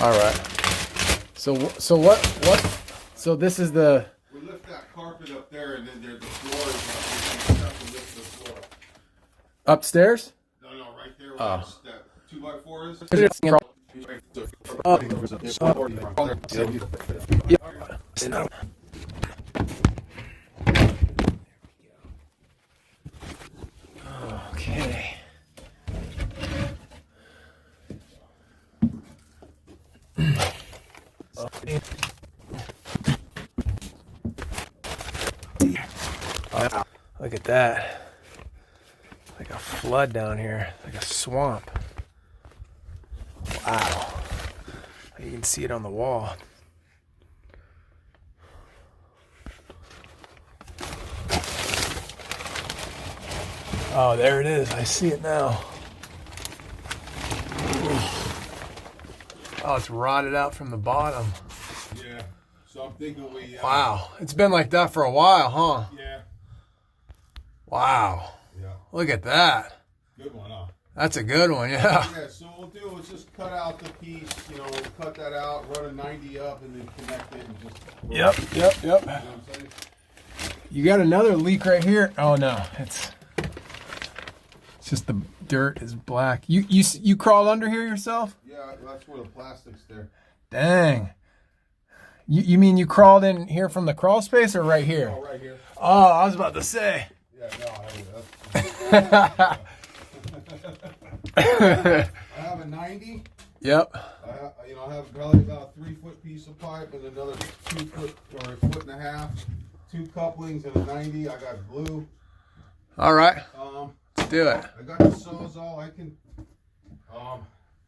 All right. So what? So this is the. We lift that carpet up there, and then the floor is up. We have to lift the floor. Upstairs? No, right there. Where that 2x4 is. Okay. Look at that. Like a flood down here, like a swamp. Wow. You can see it on the wall. Oh, there it is. I see it now. Oh, it's rotted out from the bottom. Yeah. So I'm thinking we. Wow. It's been like that for a while, huh? Yeah. Wow. Yeah. Look at that. Good one, huh? That's a good one, yeah. Yeah, so what we'll do is just cut out the piece, we'll cut that out, run a 90 up, and then connect it and just... Yep. You know what I'm saying? You got another leak right here. Oh, no. It's just the dirt is black. You crawled under here yourself? Yeah, that's where the plastic's there. Dang. You mean you crawled in here from the crawl space or right here? Oh, right here. Oh, I was about to say. Yeah, no, I have a 90. Yep. I have probably about a 3-foot piece of pipe and another 2 foot or a foot and a half, 2 couplings and a 90. I got glue. All right. Let's do it. I got the Sawzall. I can.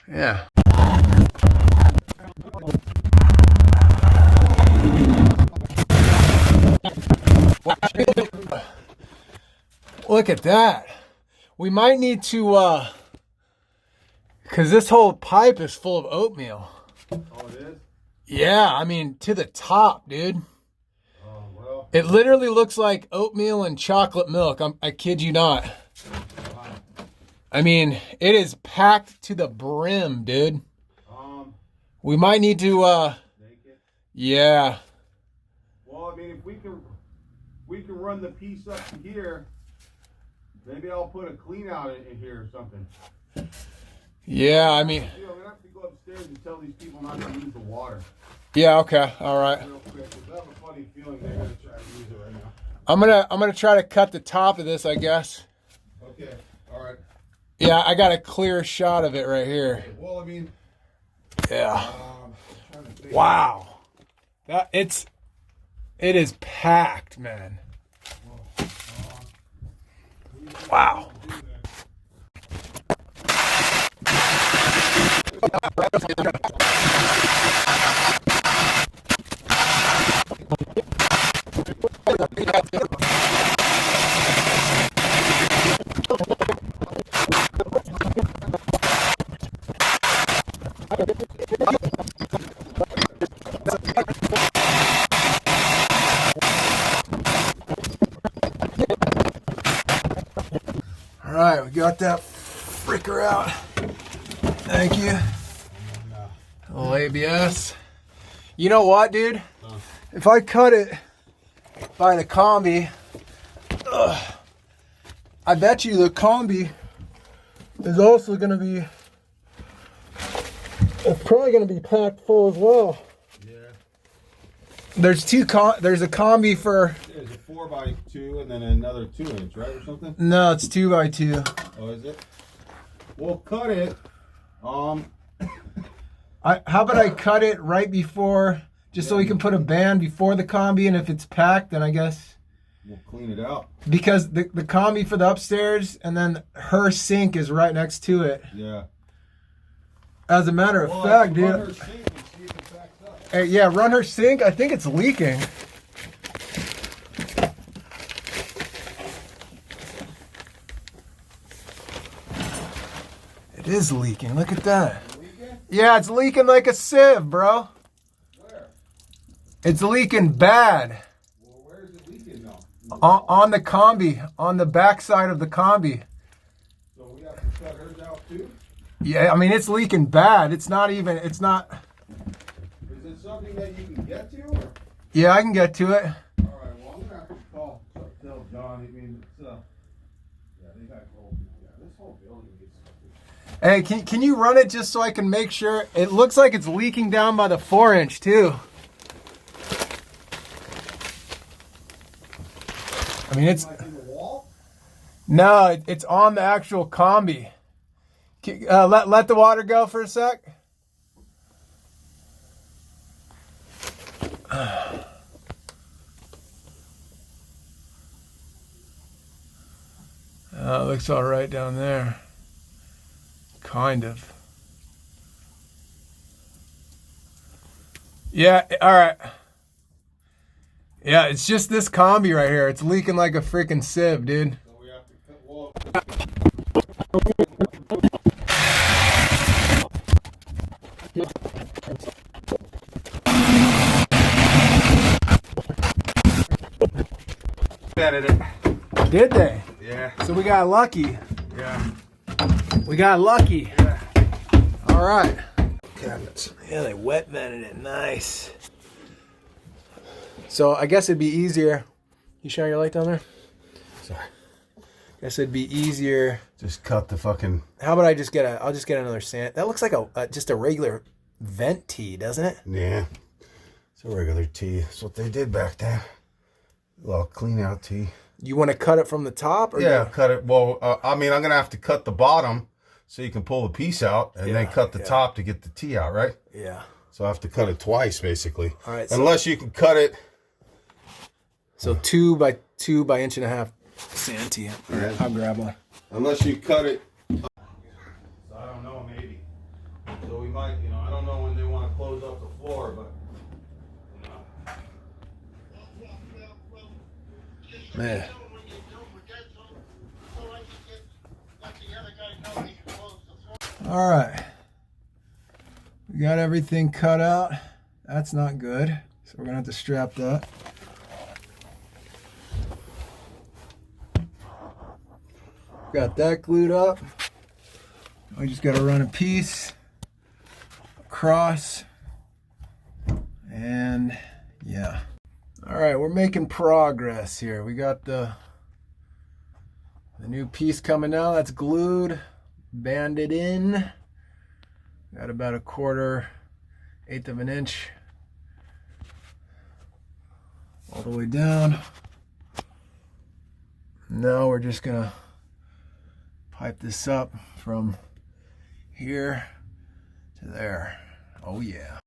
Yeah. Look at that. We might need to, because this whole pipe is full of oatmeal. Oh, it is? Yeah, I mean, to the top, dude. Oh, well. It literally looks like oatmeal and chocolate milk. I kid you not. I mean, it is packed to the brim, dude. We might need to, Make it? yeah. Well, I mean, if we can run the piece up to here, maybe I'll put a clean out in here or something. Yeah, I mean. I'm gonna have to go upstairs and tell these people not to use the water. Yeah, okay, all right. Real quick, 'cause I have a funny feeling they're gonna try to use it right now. I'm gonna try to cut the top of this, I guess. Okay, all right. Yeah, I got a clear shot of it right here. Okay, well, I mean, Yeah. trying to think. Wow. It is packed, man. Wow. All right, we got that fricker out. Thank you. A little ABS. You know what, dude? If I cut it by the combi, I bet you the combi is also going to be, it's probably going to be packed full as well. Yeah. There's there's a combi for, There's a 4x2 and then another 2-inch, right, or something? no, it's 2x2. Oh, is it? We'll cut it. How about I cut it right before, just so we can put a band before the combi, and if it's packed, then I guess. We'll clean it out. Because the combi for the upstairs, and then her sink is right next to it. Yeah. As a matter of fact, dude. Run her sink and see if it backs up. Hey, yeah, run her sink. I think it's leaking. It is leaking. Look at that. Leaking? Yeah, it's leaking like a sieve, bro. Where? It's leaking bad. Well, where is it leaking now? On the combi, on the backside of the combi. So we have to cut hers out too? Yeah, I mean, it's leaking bad. It's not. something that you can get to? Or? Yeah, I can get to it. All right. Well, I'm gonna have to tell John. I mean, it's yeah, they got gold. Yeah, this whole building is. Hey, can you run it just so I can make sure? It looks like it's leaking down by the 4-inch too. I mean, it's Like in the wall? no, it's on the actual combi. Let the water go for a sec. It looks all right down there. Kind of. Yeah, all right. Yeah, it's just this combi right here. It's leaking like a freaking sieve, dude. So we have to cut wall. Edited it. Did they? Yeah. So we got lucky. Yeah. We got lucky. Yeah. All right. Cabinets. Yeah, they wet vented it. Nice. So I guess it'd be easier. You shine your light down there? Sorry. Guess it'd be easier. Just cut the fucking. How about I'll just get another sand. That looks like just a regular vent tee, doesn't it? Yeah. It's a regular tee. That's what they did back then. Well, clean out tee. You want to cut it from the top? Or Yeah, cut it. Well, I mean, I'm going to have to cut the bottom so you can pull the piece out and then cut the top to get the tee out, right? Yeah. So I have to cut it twice, basically. All right. Unless you can cut it. So 2 by 2 by 1.5 sand tee. All right, I'll grab one. Unless you cut it. So I don't know, maybe. So we might, I don't know when they want to close up the floor, but. Man. All right. We got everything cut out. That's not good. So we're going to have to strap that. Got that glued up. I just got to run a piece across. And yeah. All right, we're making progress here. We got the new piece coming out. That's glued, banded in. Got about 1/4, 1/8 of an inch all the way down. Now we're just gonna pipe this up from here to there. Oh yeah.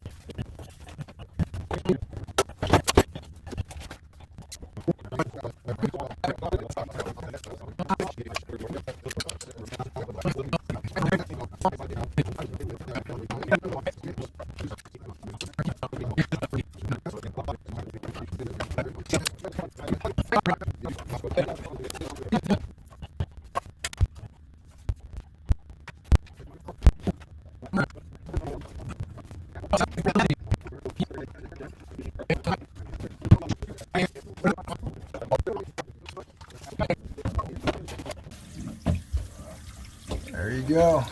There you go.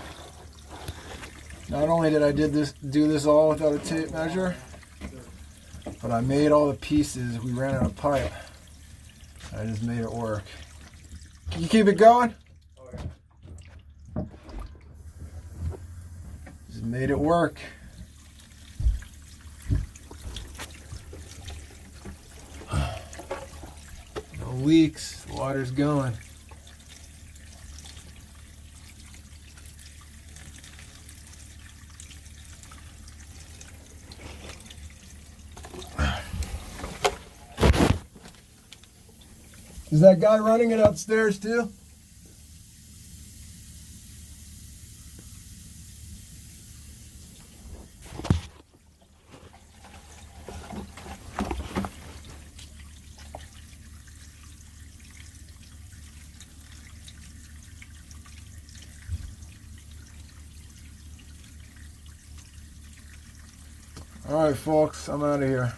Not only did I do this all without a tape measure, but I made all the pieces. We ran out of pipe. I just made it work. Can you keep it going? Oh, yeah. Just made it work. No leaks. The water's going. Is that guy running it upstairs too? All right, folks, I'm out of here.